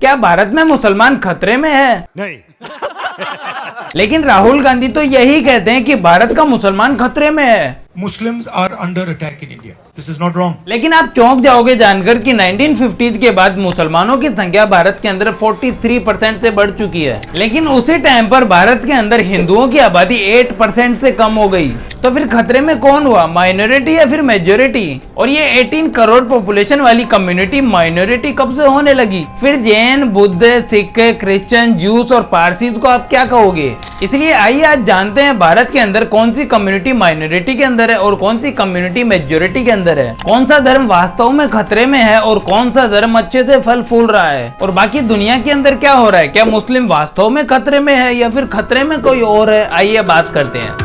क्या भारत में मुसलमान खतरे में है? नहीं। लेकिन राहुल गांधी तो यही कहते हैं कि भारत का मुसलमान खतरे में है। Muslims are under attack in India. This is not wrong. लेकिन आप चौंक जाओगे जानकर कि 1950 के बाद मुसलमानों की संख्या भारत के अंदर 43% से बढ़ चुकी है, लेकिन उसी टाइम पर भारत के अंदर हिंदुओं की आबादी 8% से कम हो गई। तो फिर खतरे में कौन हुआ, माइनॉरिटी या फिर मेजोरिटी? और ये 18 करोड़ पॉपुलेशन वाली कम्युनिटी माइनॉरिटी कब से होने लगी? फिर जैन, बुद्ध, सिख, क्रिश्चियन, जूस और पारसीज को आप क्या कहोगे? इसलिए आइए आज जानते हैं भारत के अंदर कौन सी कम्युनिटी माइनॉरिटी के अंदर है और कौन सी कम्युनिटी मेजोरिटी के अंदर है, कौन सा धर्म वास्तव में खतरे में है और कौन सा धर्म अच्छे से फल फूल रहा है, और बाकी दुनिया के अंदर क्या हो रहा है। क्या मुस्लिम वास्तव में खतरे में है या फिर खतरे में कोई और है? आइए बात करते हैं।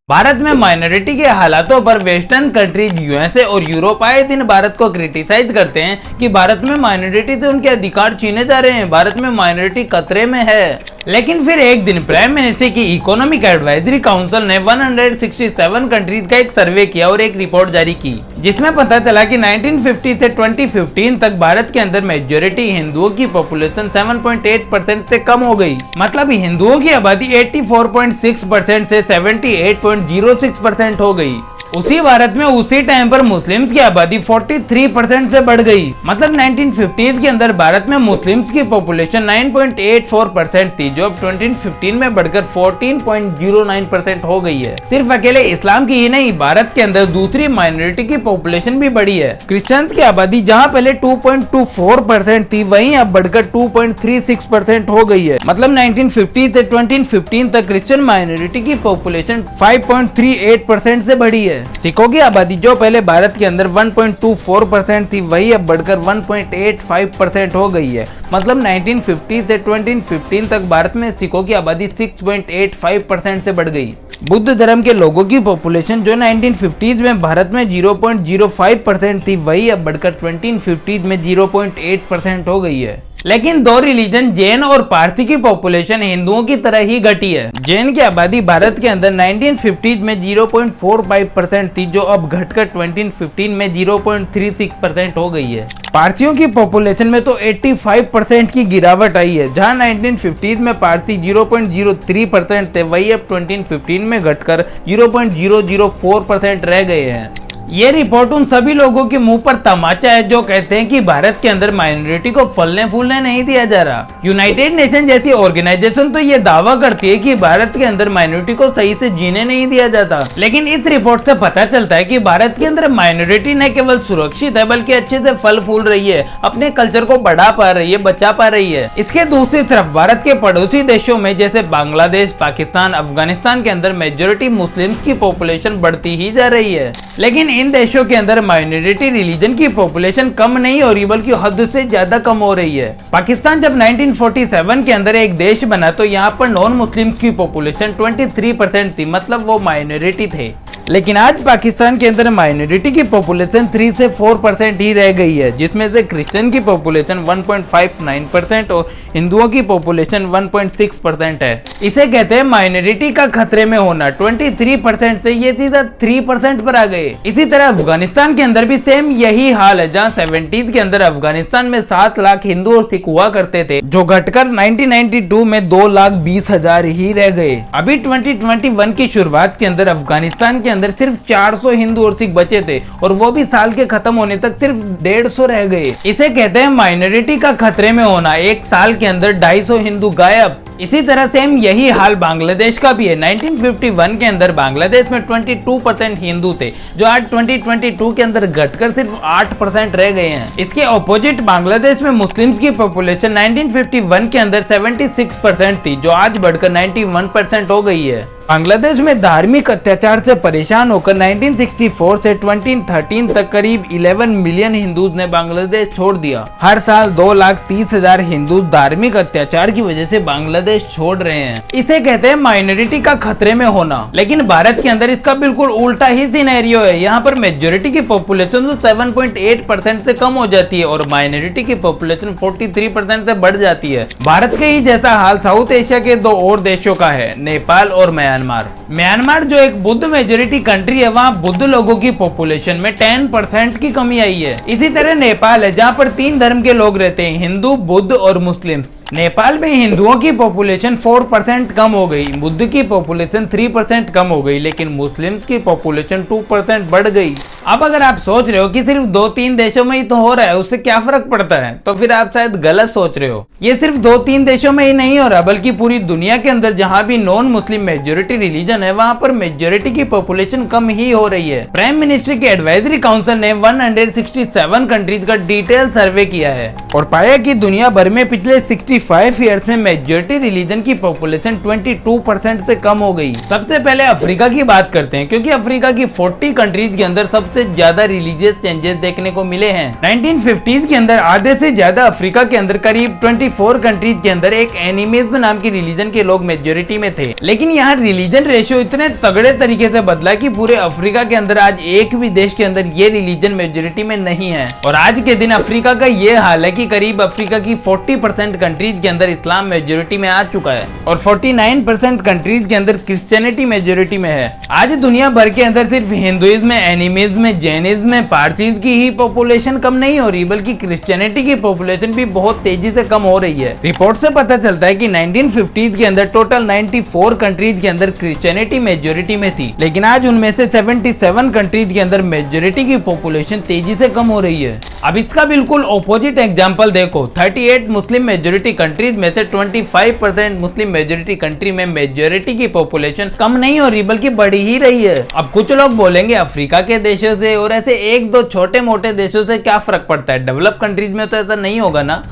भारत में माइनॉरिटी के हालातों पर वेस्टर्न कंट्रीज यूएसए और यूरोप आए दिन भारत को क्रिटिसाइज करते हैं कि भारत में माइनॉरिटी से उनके अधिकार छीने जा रहे हैं, भारत में माइनॉरिटी खतरे में है। लेकिन फिर एक दिन प्राइम मिनिस्टर की इकोनॉमिक एडवाइजरी काउंसिल ने 167 कंट्रीज का एक सर्वे किया और एक रिपोर्ट जारी की, जिसमें पता चला कि 1950 से 2015 तक भारत के अंदर मेजोरिटी हिंदुओं की पॉपुलेशन 7.8% से कम हो गई। मतलब हिंदुओं की आबादी 84.6% से 78.06% हो गई। उसी भारत में उसी टाइम पर मुस्लिम्स की आबादी 43% से बढ़ गई। मतलब 1950s के अंदर भारत में मुस्लिम्स की पॉपुलेशन 9.84% थी, जो अब 2015 में बढ़कर 14.09% हो गई है। सिर्फ अकेले इस्लाम की ही नहीं, भारत के अंदर दूसरी माइनॉरिटी की पॉपुलेशन भी बढ़ी है। क्रिश्चियंस की आबादी जहां पहले 2.24% थी, वहीं अब बढ़कर 2.36% हो गई है। मतलब 1950 से 2015 तक क्रिश्चियन माइनॉरिटी की पॉपुलेशन 5.38% से बढ़ी है। सिखों की आबादी जो पहले भारत के अंदर 1.24% थी, वही अब बढ़कर 1.85% हो गई है। मतलब 1950 से 2015 तक भारत में सिखों की आबादी 6.85% से बढ़ गई। बुद्ध धर्म के लोगों की पॉपुलेशन जो 1950s में भारत में 0.05% थी, वही अब बढ़कर 2050 में 0.8% हो गई है। लेकिन दो रिलीजन जैन और पारसी की पॉपुलेशन हिंदुओं की तरह ही घटी है। जैन की आबादी भारत के अंदर 1950s में 0.45% थी, जो अब घटकर 2015 में 0.36% हो गई है। पारसियों की पॉपुलेशन में तो 85% की गिरावट आई है। जहां 1950s में पारसी 0.03% थे, वही अब 2015 में घटकर 0.004% रह गए हैं। ये रिपोर्ट उन सभी लोगों के मुंह पर तमाचा है जो कहते हैं कि भारत के अंदर माइनॉरिटी को फलने फूलने नहीं दिया जा रहा। यूनाइटेड नेशन जैसी ऑर्गेनाइजेशन तो ये दावा करती है कि भारत के अंदर माइनॉरिटी को सही से जीने नहीं दिया जाता। लेकिन इस रिपोर्ट से पता चलता है कि भारत के अंदर माइनॉरिटी न केवल सुरक्षित है, बल्कि अच्छे से फल फूल रही है, अपने कल्चर को बढ़ा पा रही है, बचा पा रही है। इसके दूसरी तरफ भारत के पड़ोसी देशों में जैसे बांग्लादेश, पाकिस्तान, अफगानिस्तान के अंदर मेजोरिटी मुस्लिम्स की पॉपुलेशन बढ़ती ही जा रही है। लेकिन इन देशों के अंदर माइनॉरिटी रिलीजन की पॉपुलेशन कम नहीं हो रही, बल्कि हद से ज्यादा कम हो रही है। पाकिस्तान जब 1947 के अंदर एक देश बना तो यहाँ पर नॉन मुस्लिम्स की पॉपुलेशन 23% थी, मतलब वो माइनॉरिटी थे। लेकिन आज पाकिस्तान के अंदर माइनॉरिटी की पॉपुलेशन 3 से 4% ही रह गई है, जिसमें से क्रिश्चियन की पॉपुलेशन 1.59% और हिंदुओं की पॉपुलेशन 1.6% है। इसे कहते हैं माइनॉरिटी का खतरे में होना। 23% से ये सीधा 3% पर आ गए। इसी तरह अफगानिस्तान के अंदर भी सेम यही हाल है, जहां 70s के अंदर अफगानिस्तान में 7 लाख हिंदू और सिख हुआ करते थे, जो घटकर 1992 में 2,20,000 ही रह गए। अभी 2021 की शुरुआत के अंदर अफगानिस्तान के अंदर सिर्फ 400 हिंदू और सिख बचे थे, और वो भी साल के खत्म होने तक सिर्फ 150 रह गए। इसे कहते हैं माइनॉरिटी का खतरे में होना। एक साल के अंदर 250 हिंदू गायब। इसी तरह सेम यही हाल बांग्लादेश का भी है। 1951 के अंदर बांग्लादेश में 22% हिंदू थे, जो आज 2022 के अंदर घटकर सिर्फ 8% रह गए हैं। इसके ऑपोजिट बांग्लादेश में मुस्लिम्स की पॉपुलेशन 1951 के अंदर 76% थी, जो आज बढ़कर 91% हो गई है। बांग्लादेश में धार्मिक अत्याचार से परेशान होकर 1964 से 2013 तक करीब 11 मिलियन हिंदूज ने बांग्लादेश छोड़ दिया। हर साल 2,30,000 हिंदू धार्मिक अत्याचार की वजह से बांग्लादेश देश छोड़ रहे हैं। इसे कहते हैं माइनॉरिटी का खतरे में होना। लेकिन भारत के अंदर इसका बिल्कुल उल्टा ही सिनेरियो है। यहाँ पर मेजोरिटी की पॉपुलेशन तो 7.8% से कम हो जाती है और माइनॉरिटी की पॉपुलेशन 43% से बढ़ जाती है। भारत के ही जैसा हाल साउथ एशिया के दो और देशों का है, नेपाल और म्यांमार। म्यांमार जो एक बुद्ध मेजोरिटी कंट्री है, वहाँ बुद्ध लोगों की पॉपुलेशन में 10% की कमी आई है। इसी तरह नेपाल है, जहाँ पर 3 धर्म के लोग रहते हैं, हिंदू, बुद्ध और मुस्लिम। नेपाल में हिंदुओं की पॉपुलेशन 4% कम हो गई, बुद्ध की पॉपुलेशन 3% कम हो गई, लेकिन मुस्लिम्स की पॉपुलेशन 2% बढ़ गई। अब अगर आप सोच रहे हो कि सिर्फ 2-3 देशों में ही तो हो रहा है, उससे क्या फर्क पड़ता है, तो फिर आप शायद गलत सोच रहे हो। ये सिर्फ 2-3 देशों में ही नहीं हो रहा, बल्कि पूरी दुनिया के अंदर जहाँ भी नॉन मुस्लिम मेजोरिटी रिलीजन है, वहाँ पर मेजोरिटी की पॉपुलेशन कम ही हो रही है। प्राइम मिनिस्टर की एडवाइजरी काउंसिल ने 167 कंट्रीज का डिटेल सर्वे किया है और पाया कि दुनिया भर में पिछले 65 ईयर्स में मेजोरिटी रिलीजन की पॉपुलेशन 22% से कम हो गई। सबसे पहले अफ्रीका की बात करते हैं, क्योंकि अफ्रीका की 40 कंट्रीज के अंदर सबसे ज्यादा रिलीजियस चेंजेस देखने को मिले हैं। 1950s के अंदर आधे से ज्यादा अफ्रीका के अंदर करीब 24 कंट्रीज के अंदर एक एनिमिज्म नाम की रिलीजन के लोग मेजोरिटी में थे। लेकिन यहाँ रिलीजन रेशियो इतने तगड़े तरीके से बदला कि पूरे अफ्रीका के अंदर आज एक भी देश के अंदर ये रिलीजन मेजोरिटी में नहीं है। और आज के दिन अफ्रीका का ये हाल है कि करीब अफ्रीका की 40% कंट्रीज के अंदर इस्लाम मेजोरिटी में आ चुका है और 49% कंट्रीज के अंदर क्रिश्चियनिटी मेजोरिटी में है। आज दुनिया भर के अंदर सिर्फ हिंदुइज्म, एनिमिज्म, जैनिज्म, पारसीज की ही पॉपुलेशन कम नहीं हो रही, बल्कि क्रिश्चियनिटी की पॉपुलेशन भी बहुत तेजी से कम हो रही है। रिपोर्ट से पता चलता है कि 1950s के अंदर टोटल 94 कंट्रीज के अंदर क्रिश्चियनिटी मेजोरिटी में थी, लेकिन आज उनमें से 77 कंट्रीज के अंदर मेजोरिटी की पॉपुलेशन तेजी से कम हो रही है। अब इसका बिल्कुल ऑपोजिट एग्जांपल देखो, 38 मुस्लिम मेजोरिटी कंट्रीज में से 25% मुस्लिम मेजोरिटी कंट्री में मेजोरिटी की पॉपुलेशन कम नहीं हो रही, बल्कि बढ़ी ही रही है। अब कुछ लोग बोलेंगे अफ्रीका के देशों से और ऐसे 1-2 छोटे मोटे देशों से क्या फर्क पड़ता है, डेवलप कंट्रीज में तो ऐसा नहीं होगा ना।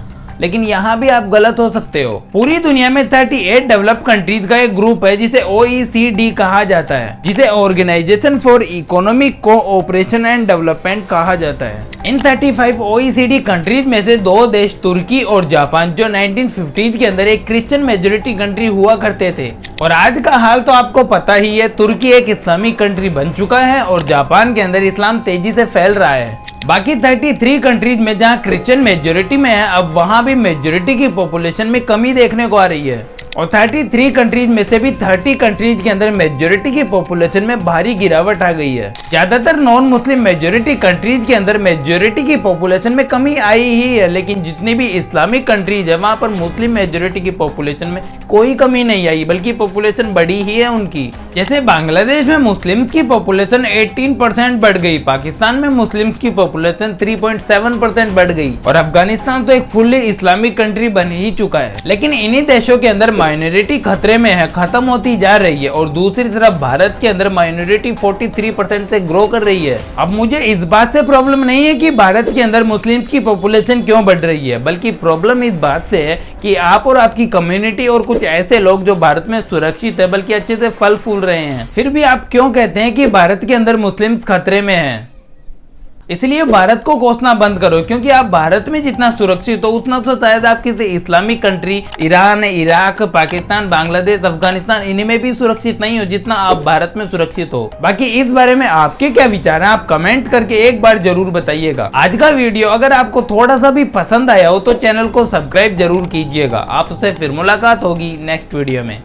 लेकिन यहाँ भी आप गलत हो सकते हो। पूरी दुनिया में 38 डेवलप कंट्रीज का एक ग्रुप है जिसे OECD कहा जाता है, जिसे organisation for economic cooperation and development कहा जाता है। इन 35 OECD कंट्रीज में से 2 देश तुर्की और जापान, जो 1950s के अंदर एक क्रिश्चियन मेजोरिटी कंट्री हुआ करते थे। और आज का हाल तो आपको पता ही है, तुर्की एक इस्लामिक कंट्री बन चुका है और जापान के अंदर इस्लाम तेजी से फैल रहा है। बाकी 33 कंट्रीज में जहां क्रिश्चियन मेजोरिटी में है, अब वहां भी मेजोरिटी की पॉपुलेशन में कमी देखने को आ रही है। और 33 कंट्रीज में से भी 30 कंट्रीज के अंदर मेजोरिटी की पॉपुलेशन में भारी गिरावट आ गई है। ज्यादातर नॉन मुस्लिम मेजोरिटी कंट्रीज के अंदर मेजोरिटी की पॉपुलेशन में कमी आई ही है, लेकिन जितनी भी इस्लामिक कंट्रीज है वहां पर मुस्लिम मेजोरिटी की पॉपुलेशन में कोई कमी नहीं आई, बल्कि पॉपुलेशन बढ़ी ही है उनकी। जैसे बांग्लादेश में मुस्लिम्स की पॉपुलेशन 18% बढ़ गई, पाकिस्तान में मुस्लिम्स की पॉपुलेशन 3.7% बढ़ गई और अफगानिस्तान तो एक फुल्ली इस्लामिक कंट्री बन ही चुका है। लेकिन इन्हीं देशों के अंदर माइनॉरिटी खतरे में है, खत्म होती जा रही है, और दूसरी तरफ भारत के अंदर माइनॉरिटी 43% से ग्रो कर रही है। अब मुझे इस बात से प्रॉब्लम नहीं है कि भारत के अंदर मुस्लिम्स की पॉपुलेशन क्यों बढ़ रही है, बल्कि प्रॉब्लम इस बात से है कि आप और आपकी कम्युनिटी और कुछ ऐसे लोग जो भारत में सुरक्षित है, बल्कि अच्छे से फल फूल रहे हैं, फिर भी आप क्यों कहते हैं कि भारत के अंदर मुस्लिम्स खतरे में हैं। इसलिए भारत को कोसना बंद करो, क्योंकि आप भारत में जितना सुरक्षित हो उतना तो शायद आप किसी Islamic country, Iran, Iraq, Pakistan, Bangladesh, Afghanistan, इन्हीं में भी सुरक्षित नहीं हो जितना आप भारत में सुरक्षित हो। बाकी इस बारे में आपके क्या विचार हैं, आप कमेंट करके एक बार जरूर बताइएगा। आज का वीडियो अगर आपको थोड़ा सा भी पसंद आया हो तो चैनल को सब्सक्राइब जरूर कीजिएगा। आपसे फिर मुलाकात होगी नेक्स्ट वीडियो में।